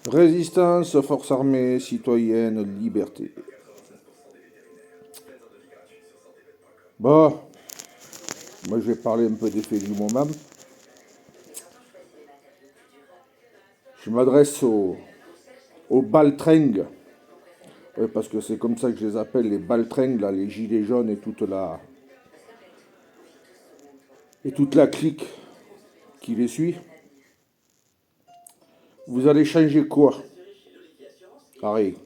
Résistance, force armée, citoyenne, liberté. Bon, moi je vais parler un peu des faits du moment. Je m'adresse aux baltringues, parce que c'est comme ça que je les appelle, les baltringues, là, les gilets jaunes et toute la clique qui les suit. Vous allez changer quoi? Pareil.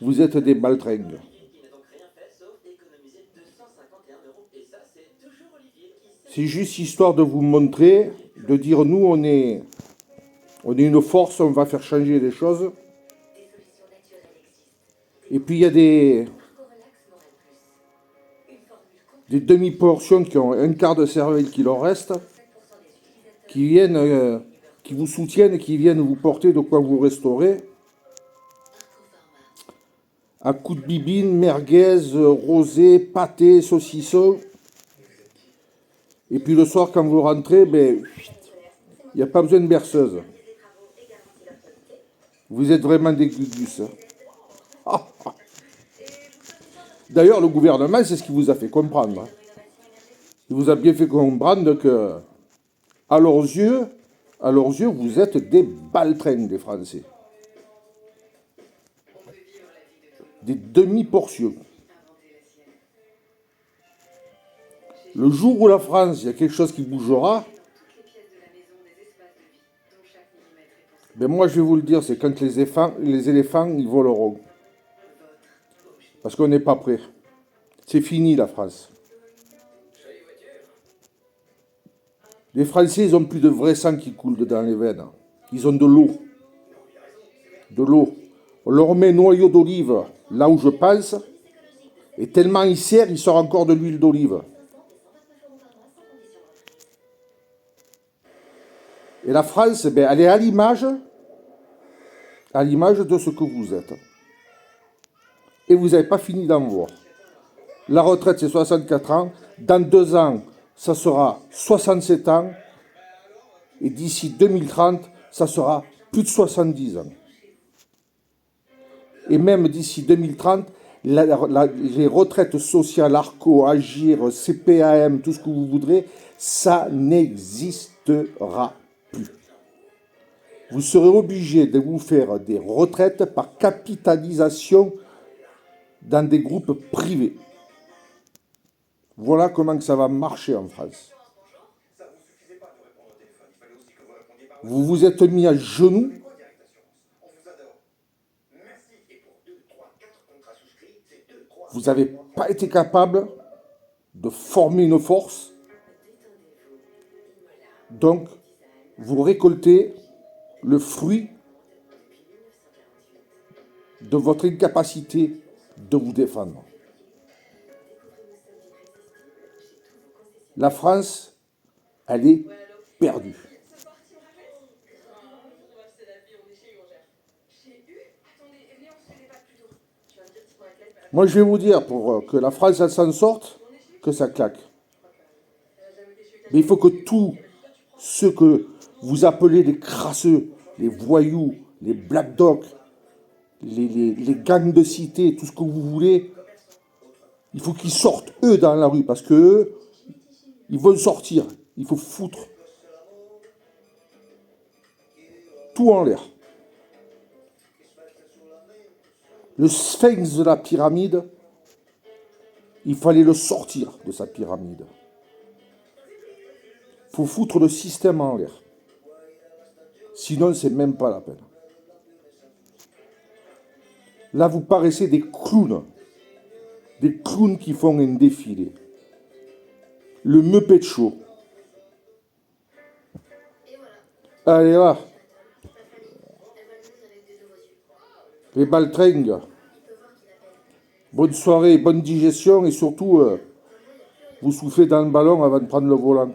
Vous êtes des baltringues. C'est juste histoire de vous montrer, de dire nous on est une force, on va faire changer les choses. Et puis il y a des demi-portions qui ont un quart de cervelle qui leur reste, qui viennent, qui vous soutiennent, qui viennent vous porter de quoi vous restaurer. À coups de bibine, merguez, rosé, pâté, saucisson. Et puis le soir, quand vous rentrez, ben, il n'y a pas besoin de berceuse. Vous êtes vraiment des gugus. D'ailleurs, le gouvernement, c'est ce qui vous a fait comprendre. Il vous a bien fait comprendre que, à leurs yeux, vous êtes des baltringues, les Français. Des demi-portions. Le jour où la France, il y a quelque chose qui bougera, ben moi je vais vous le dire, c'est quand les éléphants ils voleront. Parce qu'on n'est pas prêt. C'est fini la France. Les Français, ils ont plus de vrai sang qui coule dans les veines. Ils ont de l'eau. De l'eau. On leur met noyau d'olive là où je pense, et tellement il serre, il sort encore de l'huile d'olive. Et la France, ben, elle est à l'image de ce que vous êtes. Et vous n'avez pas fini d'en voir. La retraite, c'est 64 ans. Dans 2 ans, ça sera 67 ans. Et d'ici 2030, ça sera plus de 70 ans. Et même d'ici 2030, les retraites sociales, ARCO, AGIR, CPAM, tout ce que vous voudrez, ça n'existera plus. Vous serez obligé de vous faire des retraites par capitalisation dans des groupes privés. Voilà comment ça va marcher en France. Vous vous êtes mis à genoux. Vous n'avez pas été capable de former une force. Donc, vous récoltez le fruit de votre incapacité de vous défendre. La France, elle est perdue. Moi, je vais vous dire, pour que la France elle s'en sorte, que ça claque. Mais il faut que tous ceux que vous appelez les crasseux, les voyous, les black dogs, les gangs de cité, tout ce que vous voulez, il faut qu'ils sortent, eux, dans la rue, parce que eux, ils vont sortir. Il faut foutre tout en l'air. Le sphinx de la pyramide, il fallait le sortir de sa pyramide. Il faut foutre le système en l'air. Sinon, c'est même pas la peine. Là, vous paraissez des clowns. Des clowns qui font un défilé. Le Muppet Show. Allez là. Les baltringues. Bonne soirée, bonne digestion et surtout, vous soufflez dans le ballon avant de prendre le volant.